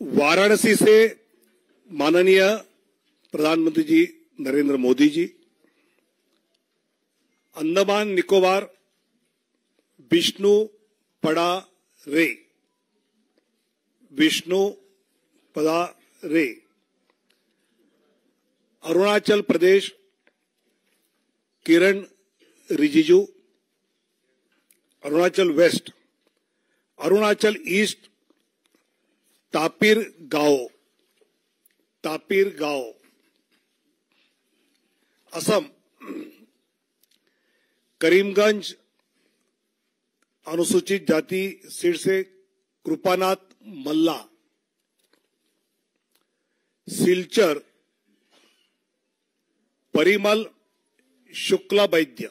वाराणसी से माननीय प्रधानमंत्री जी नरेंद्र मोदी जी, अंडमान निकोबार विष्णु पड़ा रे, अरुणाचल प्रदेश किरण रिजिजू, अरुणाचल वेस्ट, अरुणाचल ईस्ट तापिर गाओ, असम करीमगंज अनुसूचित जाति सीट से कृपानाथ मल्ला, सिलचर परिमल शुक्ला वैद्य,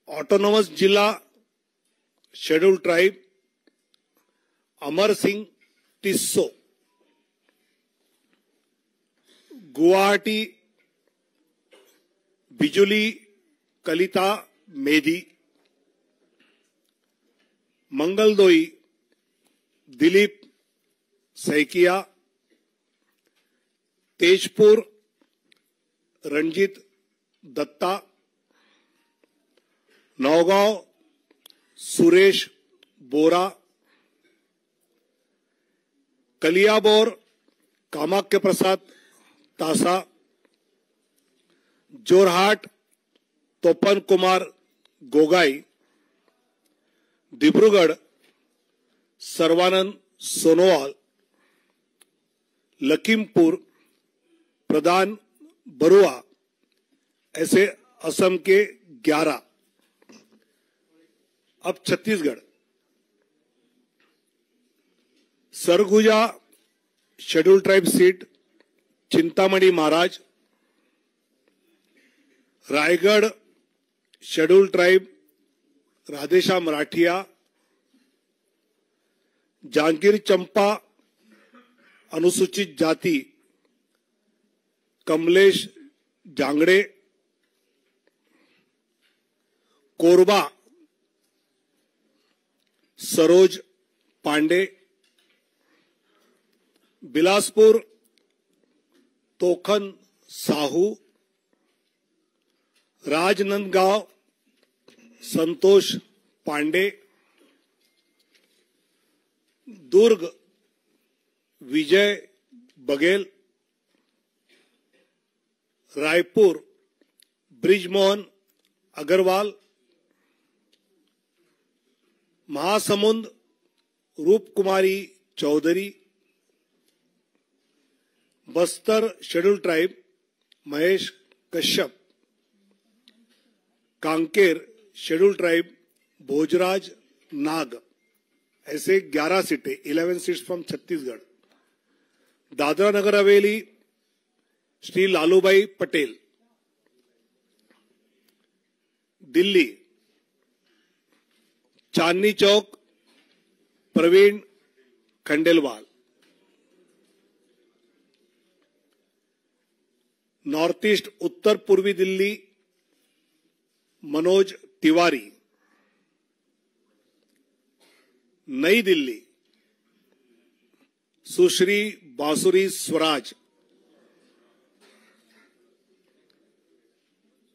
ऑटोनोमस जिला शेड्यूल ट्राइब अमर सिंह टिस्सो, गुवाहाटी बिजुली कलिता मेदी, मंगलदोई दिलीप सैकिया, तेजपुर रणजीत दत्ता, नौगांव सुरेश बोरा, कलियाबोर कामाख्य प्रसाद तासा, जोरहाट तोपन कुमार गोगाई, डिब्रूगढ़ सर्वानंद सोनोवाल, लखीमपुर प्रधान बरुआ, ऐसे असम के 11। अब Chhattisgarh, Surguja schedule tribe seat Chintamani Maharaj, Raigarh schedule tribe Radheshyam Rathiya, Janjgir Champa अनुसूचित जाति Kamlesh Jangde, Korba Saroj Pandey, Bilaspur Tokhan Sahu, Rajnandgaon Santosh Pandey, Durg Vijay Baghel, Raipur Brijmohan Agrawal, Mahasamund Roopkumari Choudhary, Bastar schedule tribe Mahesh Kashyap, Kanker schedule tribe Bhojraj Nag, ऐसे 11 सीटें, 11 seats from Chhattisgarh. Dadra Nagar Haveli Shri Lalubhai Patel, Delhi Chandni Chowk Praveen Khandelwal, north east उत्तर पूर्वी दिल्ली मनोज तिवारी, नई दिल्ली सुश्री बांसुरी स्वराज,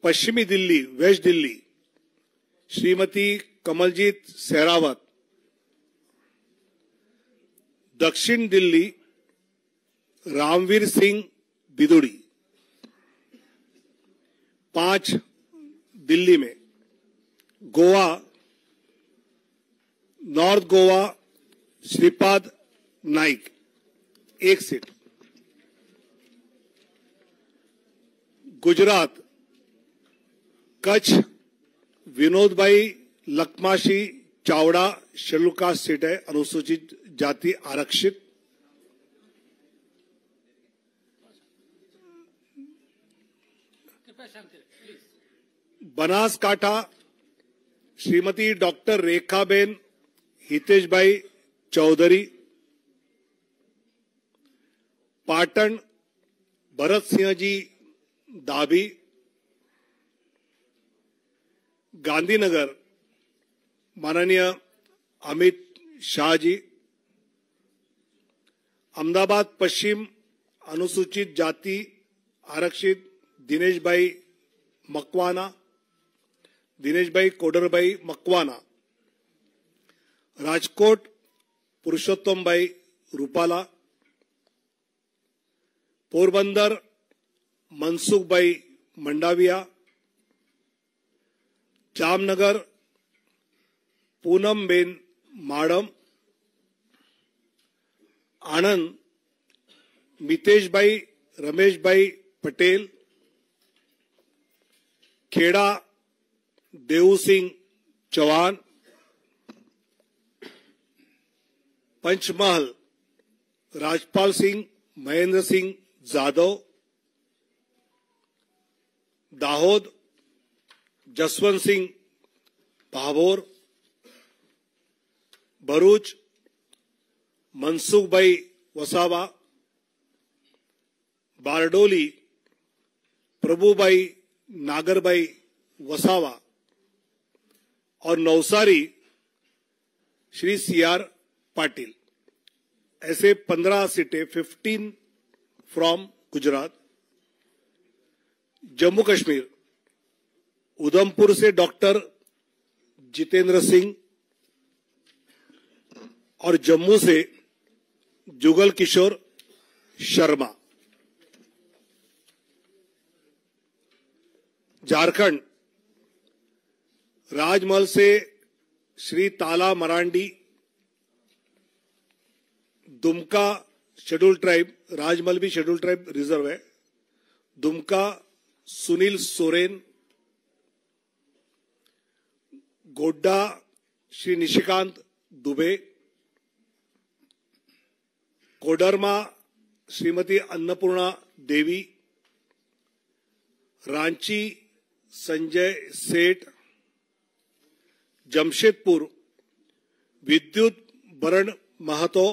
पश्चिमी दिल्ली वेस्ट दिल्ली श्रीमती कमलजीत सहरावत, दक्षिण दिल्ली रामवीर सिंह बिदुड़ी, 5 दिल्ली में गोवा नॉर्थ गोवा श्रीपाद नाइक 1 सीट, गुजरात कच्छ विनोद भाई लखमाशी चावड़ा शेड्यूल कास्ट सीट है, अनुसूचित जाति आरक्षित, बनासकांठा श्रीमती डॉक्टर रेखाबेन हितेश भाई चौधरी, पाटन भरत सिंह जी दाभी, गांधीनगर माननीय अमित शाह जी, अहमदाबाद पश्चिम अनुसूचित जाति आरक्षित दिनेश भाई मकवाना, दिनेश भाई कोडरभाई मकवाना, राजकोट पुरुषोत्तम भाई रूपाला, पोरबंदर मनसुख भाई मंडाविया, जामनगर पूनम बेन माडम, आनंद मितेश भाई रमेश भाई पटेल, खेड़ा देऊ सिंह चौहान, पंचमहल राजपाल सिंह महेंद्र सिंह जाधव, दाहोद जसवंत सिंह भाभोर, भरूच मनसुख भाई वसावा, बारडोली प्रभुभाई नागरभाई वसावा और नवसारी श्री सीआर पाटिल। ऐसे 15 सीटें 15 फ्रॉम गुजरात। जम्मू कश्मीर उधमपुर से डॉक्टर जितेंद्र सिंह और जम्मू से जुगल किशोर शर्मा। झारखंड राजमहल से श्री ताला मरांडी, दुमका शेड्यूल ट्राइब, राजमहल भी शेड्यूल ट्राइब रिजर्व है, दुमका सुनील सोरेन, गोड्डा श्री निशिकांत दुबे, कोडरमा श्रीमती अन्नपूर्णा देवी, रांची संजय सेठ, जमशेदपुर विद्युत बरण महतो,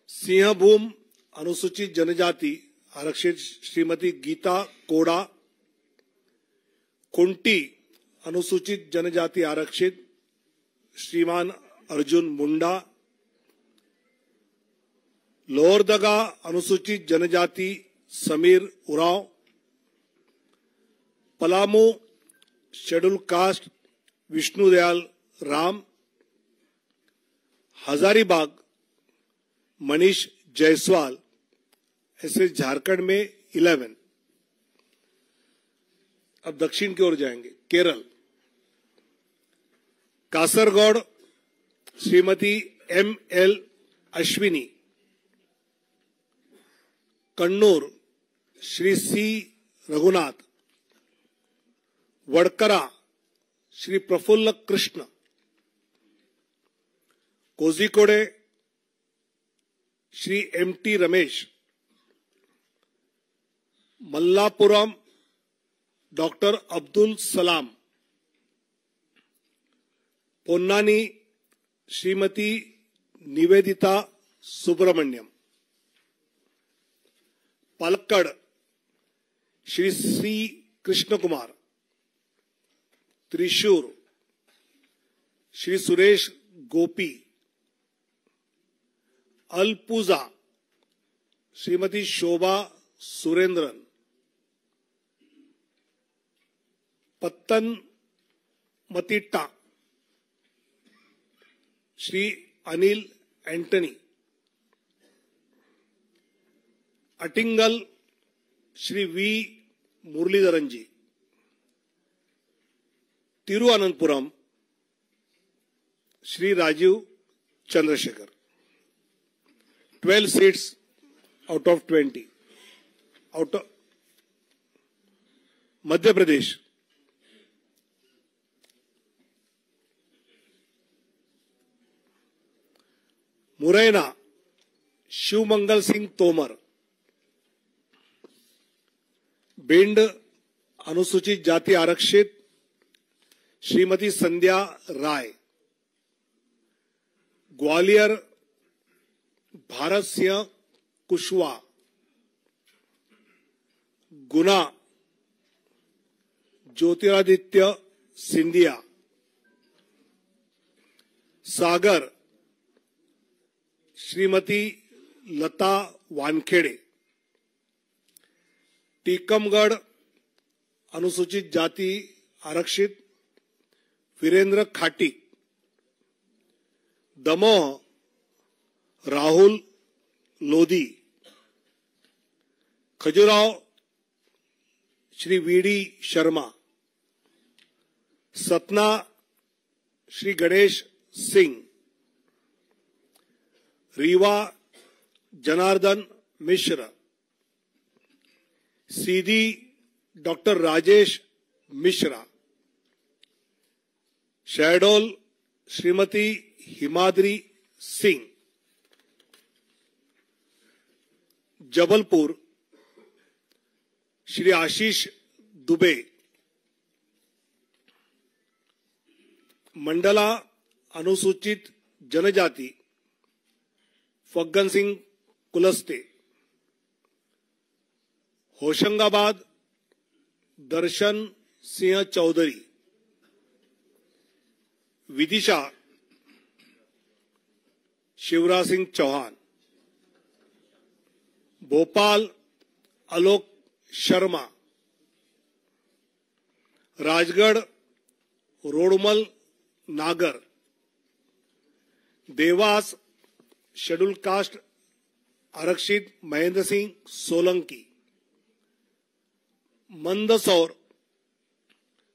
सिंहभूम अनुसूचित जनजाति आरक्षित श्रीमती गीता कोड़ा, कुंटी अनुसूचित जनजाति आरक्षित श्रीमान अर्जुन मुंडा, लोहरदगा अनुसूचित जनजाति समीर उरांव, पलामू शेड्यूल कास्ट विष्णुदयाल राम, हजारीबाग मनीष जायसवाल। ऐसे झारखंड में 11। अब दक्षिण की ओर जाएंगे। Kerala Kasaragod Shrimati M L. Ashwini, Kannur Shri C Raghunath, Vadakara Shri Praphul Krishna, Kozhikode Shri M T. Ramesh, Malappuram doctor Abdul Salam, Ponnani Shrimati Nivedita Subramaniam, Palakkad Shri C Krishna Kumar, Thrissur Shri Suresh Gopi, Alappuzha Shrimati Shobha Surendran, Pathanamthitta Shri Anil Antony, Attingal Shri V Muraleedharan ji, Thiruvananthapuram Shri Rajeev Chandrasekhar. 12 seats out of 20। Out of Madhya Pradesh Morena Shivmangal Singh Tomar, Bhind अनुसूचित जाति आरक्षित श्रीमती संध्या राय, ग्वालियर भारत सिंह कुशवाहा, गुना ज्योतिरादित्य सिंधिया, सागर श्रीमती लता वानखेड़े, टीकमगढ़ अनुसूचित जाति आरक्षित वीरेंद्र खाटिक, दमोह राहुल लोधी, खजुराहो श्री वीडी शर्मा, सतना श्री गणेश सिंह, रीवा जनार्दन मिश्र, सीधी डॉक्टर राजेश मिश्रा, शहडोल श्रीमती हिमाद्री सिंह, जबलपुर श्री आशीष दुबे, मंडला अनुसूचित जनजाति फग्गन सिंह कुलस्ते, होशंगाबाद दर्शन सिंह चौधरी, विदिशा शिवराज सिंह चौहान, भोपाल आलोक शर्मा, राजगढ़ रोडमल नागर, देवास शेड्यूल कास्ट आरक्षित महेंद्र सिंह सोलंकी, मंदसौर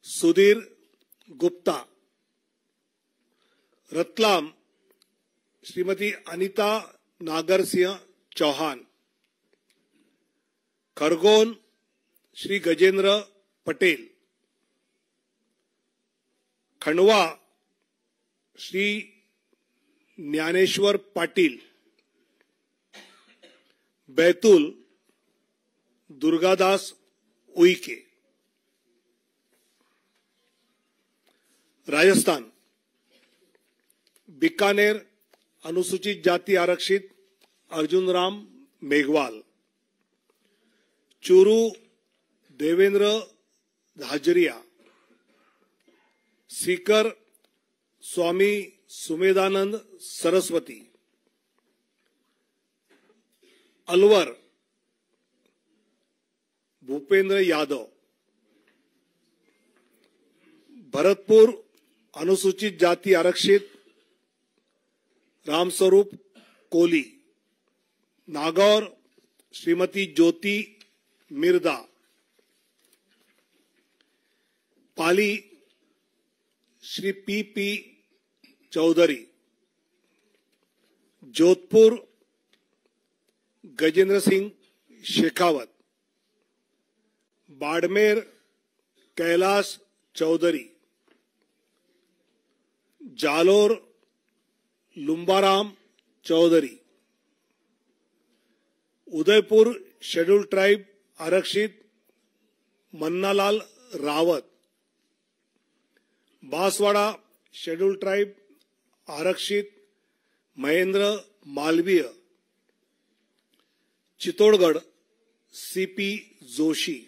सुधीर गुप्ता, रतलाम श्रीमती अनीता नागर सिंह चौहान, खरगोन श्री गजेंद्र पटेल, खंडवा श्री ज्ञानेश्वर पाटिल, बैतूल दुर्गादास उइके, राजस्थान बीकानेर अनुसूचित जाति आरक्षित अर्जुन राम मेघवाल, चूरू देवेंद्र धाजरिया, सीकर स्वामी सुमेधानंद सरस्वती, अलवर भूपेंद्र यादव, भरतपुर अनुसूचित जाति आरक्षित Ramswaroop Koli, Nagaur Shrimati Jyoti Mirdha, Pali Shri P Choudhary, Jodhpur Gajendra Singh Shekhawat, Barmer Kailash Choudhary, Jalore Lumbaram Choudhary, Udaipur schedule tribe आरक्षित मन्नालाल रावत, बांसवाड़ा शेड्यूल ट्राइब आरक्षित Mahendra Malviya, Chittorgarh CP Joshi,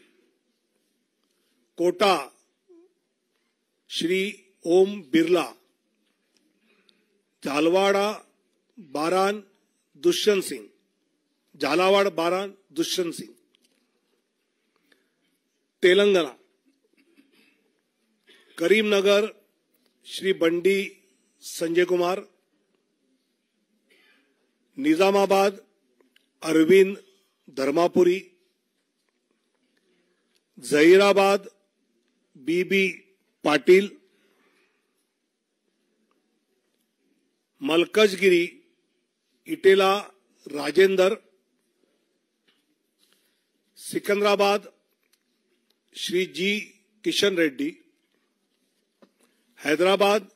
Kota Shri Om Birla, Jhalawar Baran Dushyant Singh, Telangana Karimnagar Shri Bandi Sanjay Kumar, Nizamabad Arvind Dharmapuri, Zaheerabad BB Patil, Malkajgiri Etela Rajender, Secunderabad Shri G Kishan Reddy, Hyderabad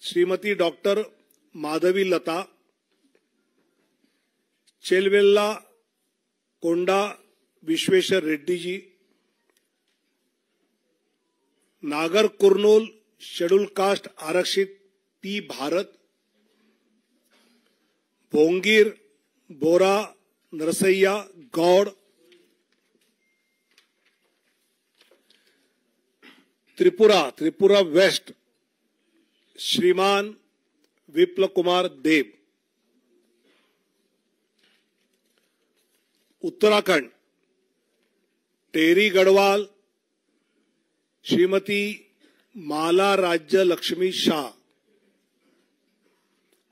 Shrimati doctor Madhavi लता, चेलवेल्ला कोंडा विश्वेश्वर रेड्डी जी, नागर कुर्नूल शेड्यूल कास्ट आरक्षित पी भारत, भोंगीर बोरा नरसैया गौड़, त्रिपुरा वेस्ट श्रीमान विप्ल कुमार देव। उत्तराखंड टेरी Garhwal Shrimati Mala Rajya Lakshmi Shah.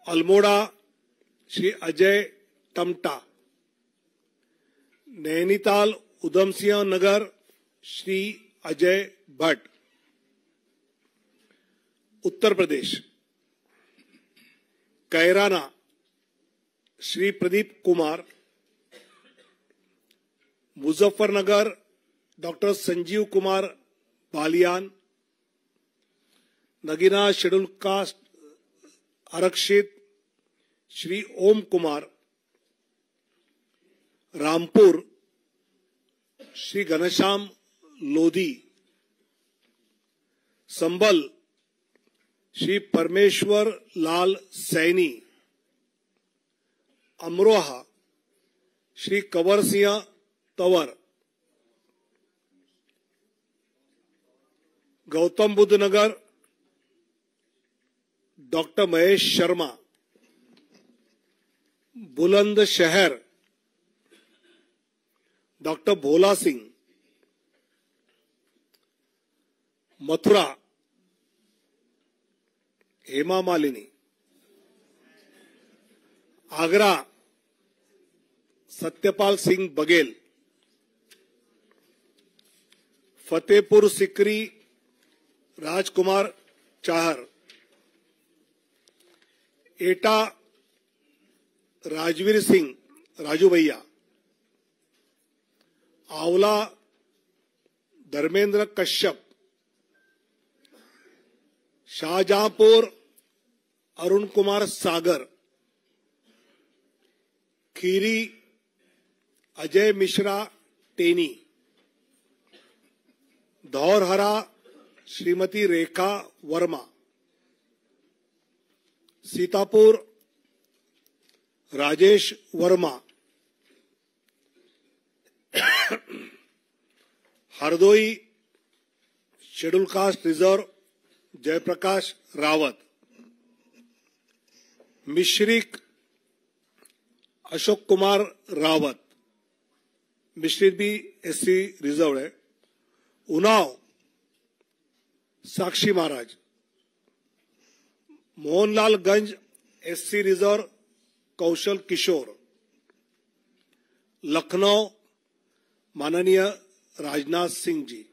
Almora Shri Ajay Tamta. Nainital Udham Singh Nagar Shri Ajay Bhatt. Uttar Pradesh Kairana Shri Pradeep Kumar. Muzaffarnagar doctor Sanjeev Kumar Balyan. Nagina schedule caste आरक्षित श्री ओम Kumar. Rampur Shri Ghanshyam Lodhi. Sambhal Shri Parmeshwar Lal Saini. Amroha Shri Kanwar Singh Tanwar. Gautam Buddha Nagar doctor Mahesh Sharma. Bulandshahr doctor Bhola Singh. Mathura Hema Malini. Agra Satyapal Singh Baghel. Fatehpur Sikri Rajkumar Chahar. Etah Rajveer Singh Raju Bhaiya. Aonla Dharmendra Kashyap. Shahjahanpur Arun Kumar Sagar. Kheri Ajay Mishra Teni. Dhaurahra Shrimati Rekha Verma. Sitapur Rajesh Verma. Hardoi schedule caste reserve Jaiprakash Rawat. Misrikh Ashok Kumar Rawat. Misrikh भी एससी रिजर्व है। उन्नाव साक्षी महाराज। Mohanlalganj SC reserve Kaushal Kishore. लखनऊ माननीय राजनाथ सिंह जी।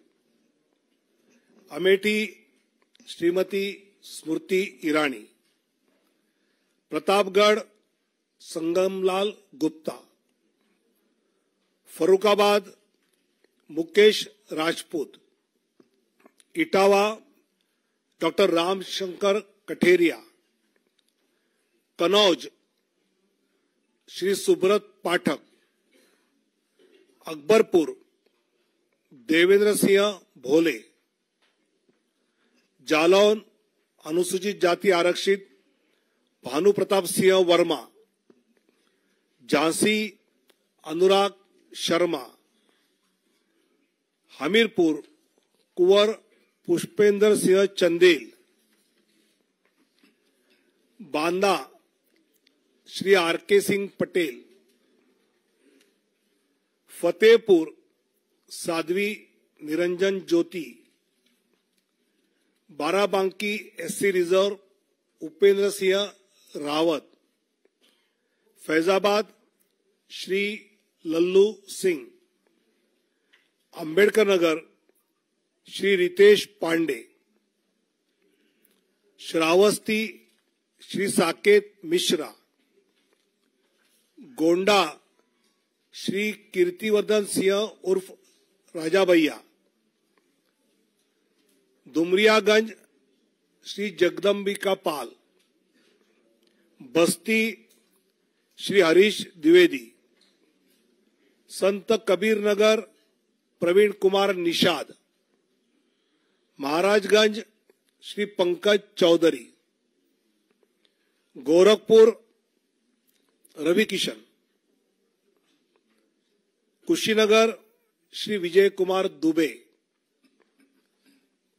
अमेठी श्रीमती स्मृति ईरानी। प्रतापगढ़ संगमलाल गुप्ता। फरुखाबाद मुकेश राजपूत। इटावा डॉक्टर रामशंकर कठेरिया। कनौज श्री सुब्रत पाठक। अकबरपुर देवेंद्र सिंह भोले। जालौन अनुसूचित जाति आरक्षित Bhanu Pratap Singh Verma. Jhansi Anurag Sharma. Hamirpur Kunwar Pushpendra Singh Chandel. Banda Shri RK Singh Patel. Fatehpur Sadhvi Niranjan Jyoti. Barabanki SC reserve Upendra Singh Rawat. Faizabad Shri Lallu Singh. Ambedkar Nagar Shri Ritesh Pandey. Shravasti Shri Saket Mishra. Gonda Shri Kirtivardhan Singh उर्फ राजा भैया। दुमरियागंज श्री जगदम्बिका पाल। बस्ती Shri Harish Dwivedi. Sant Kabir Nagar Praveen Kumar Nishad. Maharajganj Shri Pankaj Choudhary. Gorakhpur Ravi Kishan. Kushinagar Shri Vijay Kumar Dubey.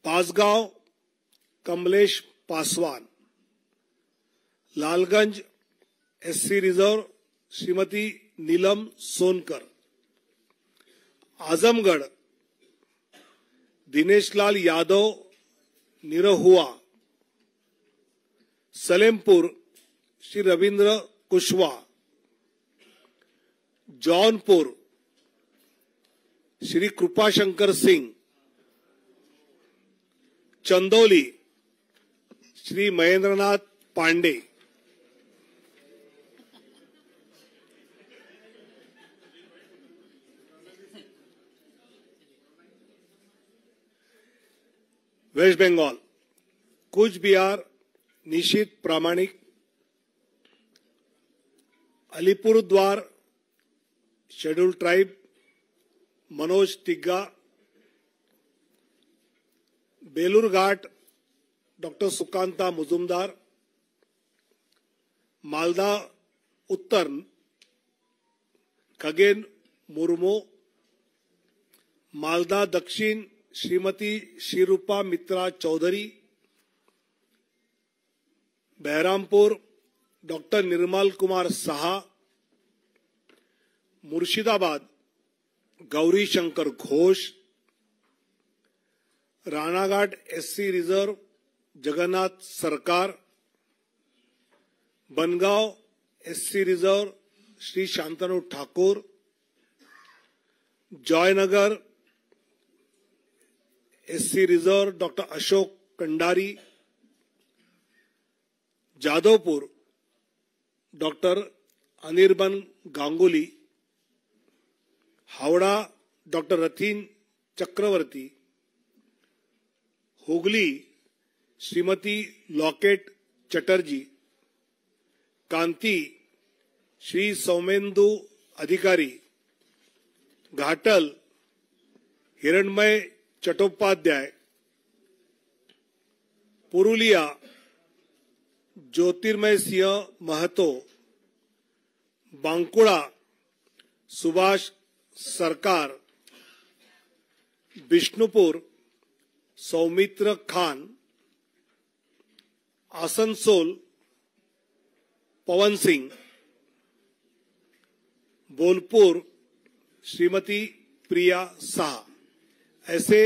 Bansgaon Kamlesh Paswan. Lalganj SC reserve Shrimati Neelam Sonkar, Azamgarh Dineshlal Yadav Nirahua, Salempur Shri Ravindra Kushwaha, Jaunpur Shri Kripashankar Singh, Chandauli Shri Mahendranath Pandey, west Bengal Cooch Behar Nisith Pramanik, Alipurduar schedule tribe Manoj Tigga, Balurghat doctor Sukanta Majumdar, Malda Uttar Khagen Murmu, Malda Dakshin Shrimati Sreerupa मित्रा Chaudhary, Baharampur doctor Nirmal Kumar Saha, Murshidabad Gouri Shankar Ghosh, Ranaghat SC reserve Jagannath Sarkar, Bangaon SC reserve Shri Shantanu Thakur, Joynagar SC reserve doctor Ashok Kandari, Jadavpur doctor Anirban Ganguly, Howrah doctor Rathin Chakraborty, Hooghly Shrimati Locket Chatterjee, Kanthi Shri Soumendu Adhikari, Ghatal हिरणमय चट्टोपाध्याय, पुरुलिया ज्योतिर्मय सिंह महतो, बांकुड़ा सुभाष सरकार, बिष्णुपुर सौमित्र खान, आसनसोल पवन सिंह, बोलपुर श्रीमती प्रिया साहा। ऐसे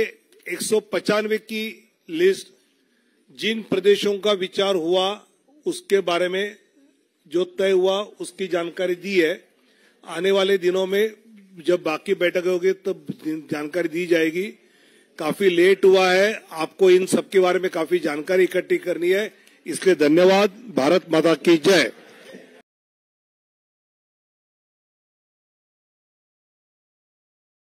195 की लिस्ट जिन प्रदेशों का विचार हुआ उसके बारे में जो तय हुआ उसकी जानकारी दी है। आने वाले दिनों में जब बाकी बैठक होगी तब जानकारी दी जाएगी। काफी लेट हुआ है, आपको इन सब के बारे में काफी जानकारी इकट्ठी करनी है, इसलिए धन्यवाद। भारत माता की जय।